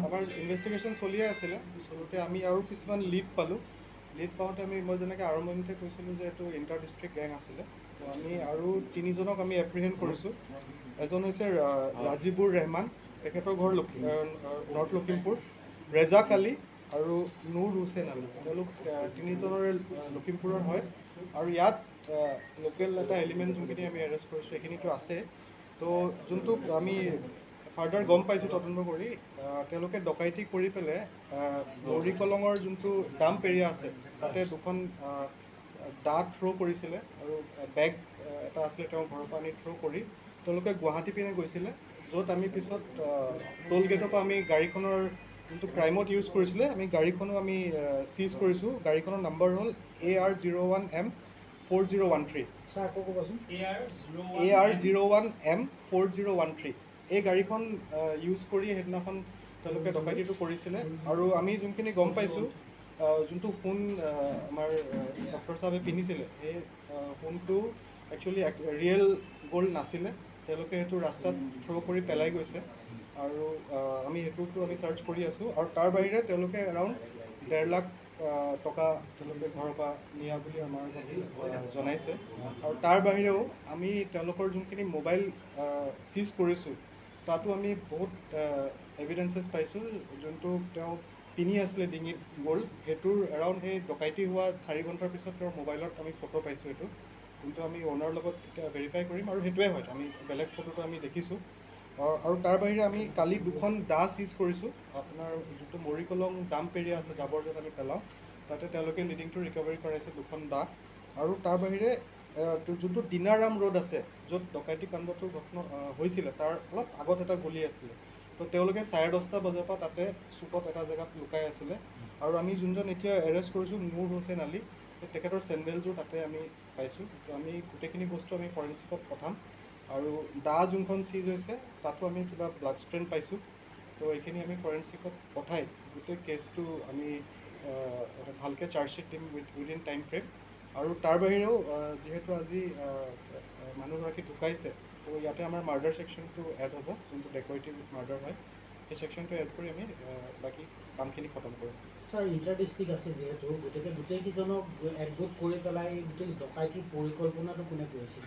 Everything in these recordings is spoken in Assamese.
আমাৰ ইনভেষ্টিগেশ্যন চলিয়ে আছিলে চলোতে আমি আৰু কিছুমান লিড পালোঁ। লিড পাওঁতে মই যেনেকৈ আৰম্ভণিতে কৈছিলোঁ যে এইটো ইণ্টাৰ ডিষ্ট্ৰিক্ট গেং আছিলে। তো আমি আৰু 3জনক আমি এপ্ৰিহেণ্ড কৰিছোঁ। এজন হৈছে ৰাজিবুৰ ৰেহমান, তেখেতৰ ঘৰ নৰ্থ লখিমপুৰ, ৰেজাক আলী আৰু নুৰ হুছেইন আলী। তেওঁলোক 3জনৰে লখিমপুৰৰ হয়। আৰু ইয়াত লোকেল এটা এলিমেণ্ট যোনখিনি আমি এৰেষ্ট কৰিছোঁ সেইখিনিতো আছে। তো যোনটো আমি ফাৰ্ডাৰ গম পাইছোঁ তদন্ত কৰি, তেওঁলোকে ডকাইতি কৰি পেলাই মৌৰী কলঙৰ যোনটো ডাম্প এৰিয়া আছে তাতে দুখন দা থ্ৰ' কৰিছিলে আৰু বেগ এটা আছিলে তেওঁৰ ঘৰৰ পৰা আনি থ্ৰ' কৰি তেওঁলোকে গুৱাহাটী পিনে গৈছিলে, য'ত আমি পিছত টোল গেটৰ পৰা আমি গাড়ীখনৰ যোনটো ক্ৰাইমত ইউজ কৰিছিলে আমি গাড়ীখনো আমি চিজ কৰিছোঁ। গাড়ীখনৰ নাম্বাৰ হ'ল AR01M4013। AR01M4013। এই গাড়ীখন ইউজ কৰি সেইদিনাখন তেওঁলোকে ডকাইতিটো কৰিছিলে। আৰু আমি যোনখিনি গম পাইছোঁ, যোনটো সোণ আমাৰ ডক্টৰ চাহাবে পিন্ধিছিলে সেই সোণটো একচুৱেলি ৰিয়েল গ'ল্ড নাছিলে। তেওঁলোকে সেইটো ৰাস্তাত থ্ৰ' কৰি পেলাই গৈছে আৰু আমি সেইটোতো আমি চাৰ্চ কৰি আছোঁ। আৰু তাৰ বাহিৰে তেওঁলোকে এৰাউণ্ড 1.5 লাখ টকা তেওঁলোকে ঘৰৰ পৰা নিয়া বুলি আমাৰ জনাইছে। আৰু তাৰ বাহিৰেও আমি তেওঁলোকৰ যোনখিনি মোবাইল চিজ কৰিছোঁ তাতো আমি বহুত এভিডেঞ্চেছ পাইছোঁ। যোনটো তেওঁ পিন্ধি আছিলে ডিঙিত গ'ল্ড, সেইটোৰ এৰাউণ্ড সেই ডকাইতি হোৱা 4 ঘণ্টাৰ পিছত তেওঁৰ মোবাইলত আমি ফটো পাইছোঁ। এইটো যোনটো আমি অ'নাৰৰ লগত এতিয়া ভেৰিফাই কৰিম আৰু সেইটোৱে হয়, আমি বেলেগ ফটোটো আমি দেখিছোঁ। আৰু তাৰ বাহিৰে আমি কালি 2খন দা চিজ কৰিছোঁ। আপোনাৰ যোনটো মৰিকলং ডাম্প এৰিয়া আছে, জাবৰ য'ত আমি পেলাওঁ, তাতে তেওঁলোকে লিডিংটো ৰিকভাৰী কৰাইছে 2খন দা। আৰু তাৰ বাহিৰে যোনটো দিনাৰাম ৰোড আছে য'ত ডকাইতি কাণ্ডটো ঘটনা হৈছিলে তাৰ অলপ আগত এটা গলি আছিলে। তো তেওঁলোকে 10:30 বজাৰ পৰা তাতে চুকত এটা জেগাত লুকাই আছিলে। আৰু আমি যোনজন এতিয়া এৰেষ্ট কৰিছোঁ নুৰ হুছেইন আলী, তেখেতৰ চেণ্ডেলযোৰ তাতে আমি পাইছোঁ। তো আমি গোটেইখিনি বস্তু আমি ফৰেঞ্চিকত পঠাম। আৰু দা যোনখন চিজ হৈছে তাতো আমি কিবা ব্লাড ষ্ট্ৰেইন পাইছোঁ। তো এইখিনি আমি ফৰেঞ্চিকত পঠাই গোটেই কেছটো আমি ভালকৈ চাৰ্জশ্বিট দিম উইদিন টাইম ফ্ৰেম। আৰু তাৰ বাহিৰেও যিহেতু আজি মানুহগৰাকী ঢুকাইছে, তো ইয়াতে আমাৰ মাৰ্ডাৰ ছেকশ্যনটো এড হ'ব, যোনটো ডেক'ৰেটি মাৰ্ডাৰ হয়। সেই ছেকশ্যনটো এড কৰি আমি বাকী কামখিনি খতম কৰিম। ছাৰ, ইণ্টাৰ ডিষ্ট্ৰিক্ট আছে যিহেতু, গতিকে গোটেইকেইজনক একগোট কৰি পেলাই গোটেই ডকাইতিৰ পৰিকল্পনাটো কোনে কৰিছিল?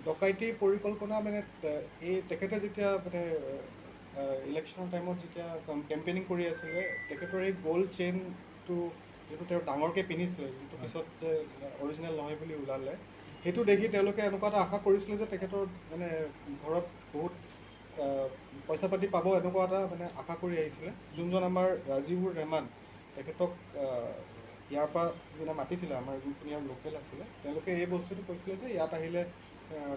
ডকাইতিৰ পৰিকল্পনা মানে তেখেতে যেতিয়া মানে ইলেকশ্যনৰ টাইমত যেতিয়া কেম্পেইনিং কৰি আছিলে, তেখেতৰ এই গ'ল্ড চেইনটো যিটো তেওঁ ডাঙৰকৈ পিন্ধিছিলে, যোনটো পিছত যে অৰিজিনেল নহয় বুলি ওলালে, সেইটো দেখি তেওঁলোকে এনেকুৱা এটা আশা কৰিছিলে যে তেখেতৰ মানে ঘৰত বহুত পইচা পাতি পাব, এনেকুৱা এটা মানে আশা কৰি আহিছিলে। যোনজন আমাৰ ৰাজিবুৰ ৰেহমান, তেখেতক ইয়াৰ পৰা যোনে মাতিছিলে, আমাৰ যোনখিনি ইয়াৰ লোকেল আছিলে, তেওঁলোকে এই বস্তুটো কৈছিলে যে ইয়াত আহিলে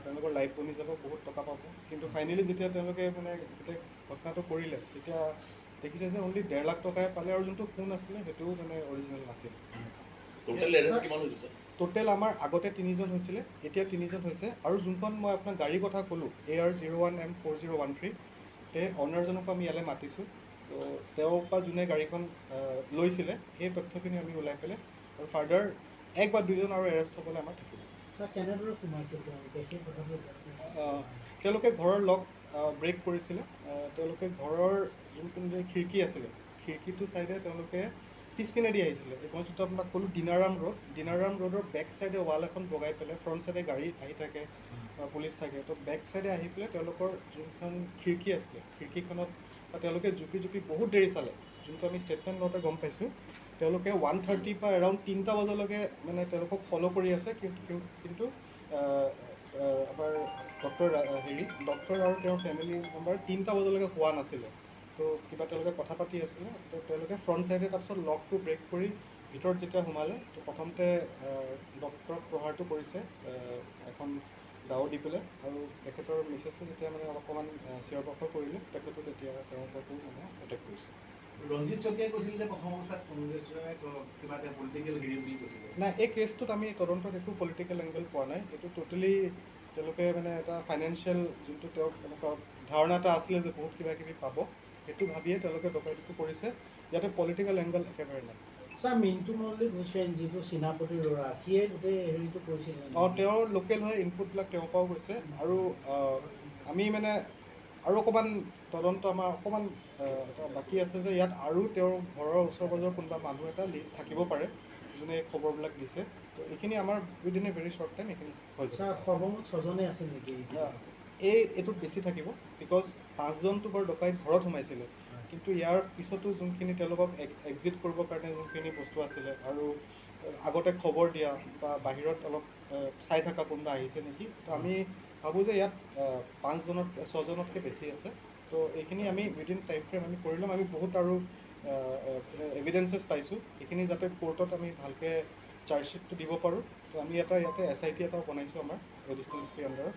তেওঁলোকৰ লাইফ বনি যাব, বহুত টকা পাব। কিন্তু ফাইনেলি যেতিয়া তেওঁলোকে মানে গোটেই ঘটনাটো কৰিলে, তেতিয়া দেখিছে যে অনলি 1.5 লাখ টকাই পালে, আৰু যোনটো সোণ আছিলে সেইটোও মানে অৰিজিনেল নাছিল। টোটেল আমাৰ আগতে 3জন হৈছিলে, এতিয়া 3জন হৈছে। আৰু যোনখন মই আপোনাক গাড়ীৰ কথা ক'লোঁ AR01M4013, সেই অনাৰজনকো আমি ইয়ালৈ মাতিছোঁ। তো তেওঁৰ পৰা যোনে গাড়ীখন লৈছিলে সেই তথ্যখিনি আমি ওলাই পেলাই আৰু ফাৰ্ডাৰ 1 বা 2জন আৰু এৰেষ্ট হ'বলৈ আমাৰ থাকিব। ছাৰ, কেনেদৰে সোমাইছিল তেওঁলোকে ঘৰৰ লক ব্ৰেক কৰিছিলে। তেওঁলোকে ঘৰৰ যোনখিনি খিৰিকী আছিলে, খিৰিকীটো ছাইডে তেওঁলোকে পিছপিনেদি আহিছিলে। মই যোনটো আপোনাক ক'লোঁ দিনাৰাম ৰোডৰ বেক ছাইডে ৱাল এখন বগাই পেলাই, ফ্ৰণ্ট ছাইডে গাড়ী আহি থাকে, পুলিচ থাকে, তো বেক ছাইডে আহি পেলাই তেওঁলোকৰ যোনখন খিৰিকী আছিলে, খিৰিকীখনত তেওঁলোকে জুপি বহুত দেৰি চালে। যোনটো আমি ষ্টেটমেণ্ট লওঁতে গম পাইছোঁ, তেওঁলোকে 1:30 পৰা এৰাউণ্ড 3টা বজালৈকে মানে তেওঁলোকক ফ'ল' কৰি আছে। কিন্তু আমাৰ ডক্টৰ আৰু তেওঁৰ ফেমিলি মেম্বাৰ 3টা বজালৈকে হোৱা নাছিলে। তো কিবা তেওঁলোকে কথা পাতি আছিলে। তো তেওঁলোকে ফ্ৰণ্ট ছাইডে তাৰপিছত লকটো ব্ৰেক কৰি ভিতৰত যেতিয়া সোমালে, তো প্ৰথমতে ডক্টৰক প্ৰহাৰটো কৰিছে এখন দাও দি পেলাই। আৰু তেখেতৰ মিছেছে যেতিয়া মানে অকণমান চিঞৰ বাখৰ কৰিলে, তেখেতো তেতিয়া তেওঁৰ ওপৰতো মানে এটেক কৰিছে। ৰঞ্জিত শইকীয়াই কৈছিল যে প্ৰথম অৱস্থাত কংগ্ৰেছৰে কিবা এটা পলিটিকেল হেৰি বুলি কৈছিলে। নাই, এই কেছটোত আমি তদন্তত একো পলিটিকেল এংগল পোৱা নাই। এইটো টোটেলি তেওঁলোকে মানে এটা ফাইনেন্সিয়েল যোনটো তেওঁৰ এনেকুৱা ধাৰণা এটা আছিলে যে বহুত কিবা কিবি পাব, সেইটো ভাবিয়ে তেওঁলোকে ডকাইতিটো কৰিছে। ইয়াতে পলিটিকেল এংগল একেবাৰে নাই। ছাৰ, মিণ্টু মল্লিক হুছেইন যিটো চীনাপতিৰ ল'ৰা, সিয়ে গোটেই হেৰিটো কৰিছিল? তেওঁৰ লোকেল হয়, ইনপুটবিলাক তেওঁৰ পৰাও গৈছে। আৰু আমি মানে আৰু অকণমান তদন্ত আমাৰ অকণমান এটা বাকী আছে যে ইয়াত আৰু তেওঁৰ ঘৰৰ ওচৰ পাজৰৰ কোনোবা মানুহ এটা থাকিব পাৰে যোনে এই খবৰবিলাক দিছে। তো এইখিনি আমাৰ within a very short time এইখিনি হৈ যাব। ছাৰ সৰ্বমুঠ 6জনে আছিল নেকি এইটোত বেছি থাকিব, বিকজ 5জনটো বাৰু ডকাইত ঘৰত সোমাইছিলে, কিন্তু ইয়াৰ পিছতো যোনখিনি তেওঁলোকক এক্সিট কৰিবৰ কাৰণে যোনখিনি বস্তু আছিলে আৰু আগতে খবৰ দিয়া বা বাহিৰত অলপ চাই থকা কোনোবা আহিছে নেকি, তো আমি ভাবোঁ যে ইয়াত 6জনতকৈ বেছি আছে। তো এইখিনি আমি উইদিন টাইম ফ্ৰেম আমি কৰি ল'ম। আমি বহুত আৰু এভিডেঞ্চেছ পাইছোঁ, এইখিনি যাতে কোৰ্টত আমি ভালকৈ চাৰ্জশ্বিটটো দিব পাৰোঁ। তো আমি ইয়াতে SIT এটাও বনাইছোঁ আমাৰ এডিশ্যনেল এছ পি আণ্ডাৰত।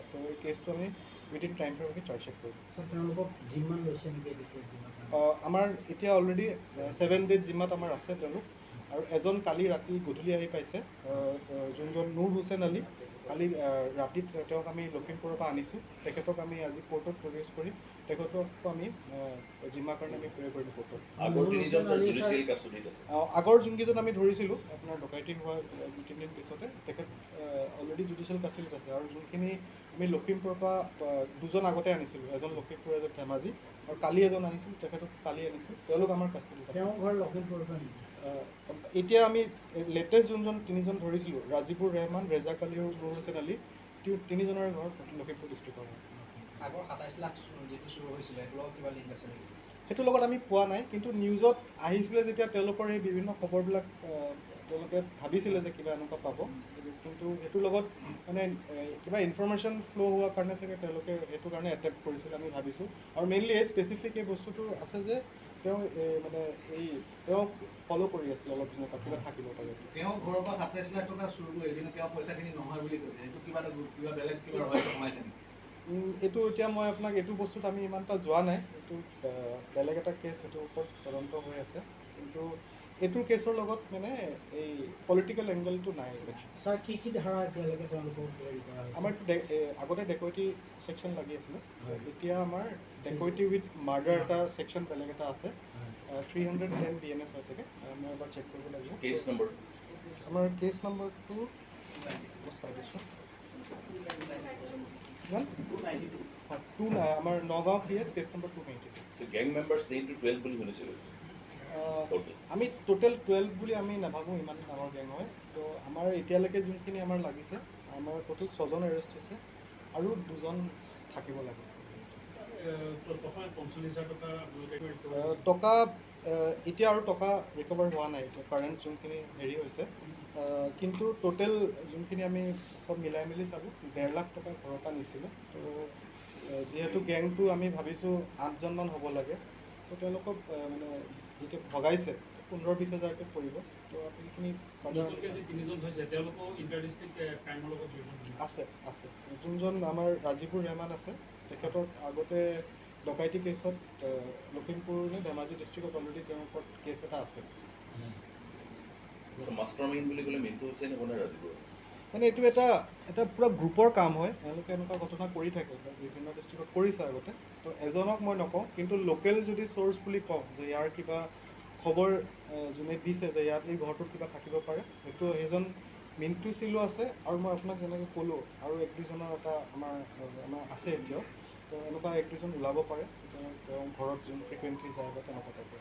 তো এই কেছটো আমি উইদিন টাইম ফ্ৰেম আমি চাৰ্জশ্বিট কৰিম। ছাৰ তেওঁলোকক জিম্মান লৈছে নেকি আমাৰ এতিয়া অলৰেডি 7 ডেজ জিম্মাত আমাৰ আছে তেওঁলোক, আৰু এজন কালি ৰাতি গধূলি আহি পাইছে, যোনজন নুৰ হুছেইন আলি। কালি ৰাতিত তেওঁক আমি লখিমপুৰৰ পৰা আনিছোঁ, তেখেতক আমি আজি কোৰ্টত প্ৰডিউচ কৰি তেখেতকো আমি জিম্মাৰ কাৰণে আমি প্ৰে কৰিলোঁ কোৰ্টত। আগৰ যোনকেইজন আমি ধৰিছিলোঁ আপোনাৰ ডকাইটি হোৱা 2-3 দিন পিছতে, তেখেত অলৰেডি জুডিচিয়েল কাষ্টডিত আছে। আৰু যোনখিনি আমি লখিমপুৰৰ পৰা 2জন আগতে আনিছিলোঁ, এজন লখিমপুৰ এজন ধেমাজি, আৰু কালি এজন আনিছিলোঁ, তেখেতক কালি আনিছোঁ, তেওঁলোক আমাৰ কাষ্টডিত আছে। তেওঁৰ ঘৰ লখিমপুৰৰ পৰা নেকি? এতিয়া আমি লেটেষ্ট যোনজন 3জন ধৰিছিলোঁ, ৰাজিবুৰ ৰেহমান, ৰেজাক আলি আৰু নুৰ হুছেইন আলি, 3জনৰে ঘৰ লখিমপুৰ ডিষ্ট্ৰিক্টৰ হয়। আগৰ 27 লাখ যিটো চুৰ হৈছিলে সেইটোৰ লগত কিবা লিংক আছে নেকি? সেইটোৰ লগত আমি পোৱা নাই, কিন্তু নিউজত আহিছিলে যেতিয়া তেওঁলোকৰ এই বিভিন্ন খবৰবিলাক তেওঁলোকে ভাবিছিলে যে কিবা এনেকুৱা পাব, কিন্তু সেইটোৰ লগত মানে কিবা ইনফৰমেশ্যন ফ্ল' হোৱাৰ কাৰণে চাগে তেওঁলোকে সেইটো কাৰণে এটেম্প্ট কৰিছিলে আমি ভাবিছোঁ। আৰু মেইনলি এই স্পেচিফিক এই বস্তুটো আছে যে তেওঁ তেওঁক ফ'ল' কৰি আছিলে অলপ দিনৰ পৰা, কিবা থাকিব পাৰে। তেওঁ ঘৰৰ পৰা 27 লাখ টকা চুৰ কৰি এদিন তেওঁ পইচাখিনি নহয় বুলি কৈছে, সেইটো কিবা বেলেগ কিবা ৰহস্য সোমাইছে নেকি? এইটো এতিয়া মই আপোনাক এইটো বস্তুত আমি ইমান এটা যোৱা নাই, এইটো বেলেগ এটা কেছ, সেইটোৰ ওপৰত তদন্ত হৈ আছে, কিন্তু এইটো কেছৰ লগত মানে এই পলিটিকেল এংগেলটো নাই। ছাৰ কি ধাৰা এতিয়ালৈকে তেওঁলোকক হেৰি কৰা হৈছে? আমাৰ আগতে ডেকৈটি ছেকশ্যন লাগি আছিলে, এতিয়া আমাৰ ডেকৈটি উইথ মাৰ্ডাৰ এটা ছেকশ্যন বেলেগ এটা আছে, 310 BNS হয় চাগে, মই এবাৰ চেক কৰিব লাগিব। কেছ নম্বৰ আমাৰ কেছ নম্বৰটো চাই দিছোঁ, আমাৰ Nagaon PS case number 292। Gang members নেইমটো 12 বুলি শুনিছিলোঁ। আমি টোটেল 12 বুলি আমি নাভাবোঁ, ইমান ডাঙৰ গেং হয়। তো আমাৰ এতিয়ালৈকে যোনখিনি আমাৰ লাগিছে, আমাৰ টোটেল 6জন এৰেষ্ট হৈছে আৰু 2জন থাকিব লাগে। টকা এতিয়া আৰু টকা ৰিকভাৰ হোৱা নাই, এতিয়া কাৰেণ্ট যোনখিনি হেৰি হৈছে, কিন্তু টোটেল যোনখিনি আমি চব মিলাই মেলি চালোঁ 1.5 লাখ টকা ঘৰৰ পৰা নিছিলে। তো যিহেতু গেংটো আমি ভাবিছোঁ 8জনমান হ'ব লাগে, তো তেওঁলোকক মানে যেতিয়া ভগাইছে 15-20 হাজাৰকৈ পৰিব। তো সেইখিনি আছে যোনজন আমাৰ ৰাজিবুৰ ৰেহমান আছে, তেখেতক আগতে ডকাইটি কেছত লখিমপুৰ নে ধেমাজি ডিষ্ট্ৰিক্টত অলৰেডি তেওঁৰ ওপৰত কেছ এটা আছে। মাষ্টাৰ মাইণ্ড বুলি ক'লে মিণ্টু হুছেইন হ'ব নে ৰাজিবুৰ? মানে এইটো এটা পূৰা গ্ৰুপৰ কাম হয়, তেওঁলোকে এনেকুৱা ঘটনা কৰি থাকে, বিভিন্ন ডিষ্ট্ৰিক্টত কৰিছে আগতে। তো এজনক মই নকওঁ, কিন্তু লোকেল যদি চ'ৰ্চ বুলি কওঁ যে ইয়াৰ কিবা খবৰ যোনে দিছে যে ইয়াত এই ঘৰটোত কিবা থাকিব পাৰে, সেইটো সেইজন মিণ্টু চিলো আছে, আৰু মই আপোনাক যেনেকৈ ক'লোঁ আৰু 1-2জনৰ এটা আমাৰ আছে এতিয়াও। তো এনেকুৱা 1-2জন ওলাব পাৰে, তেওঁ ঘৰত যোন ফ্ৰিকুৱেণ্টলি যায় বা তেনেকুৱা টাইপৰ।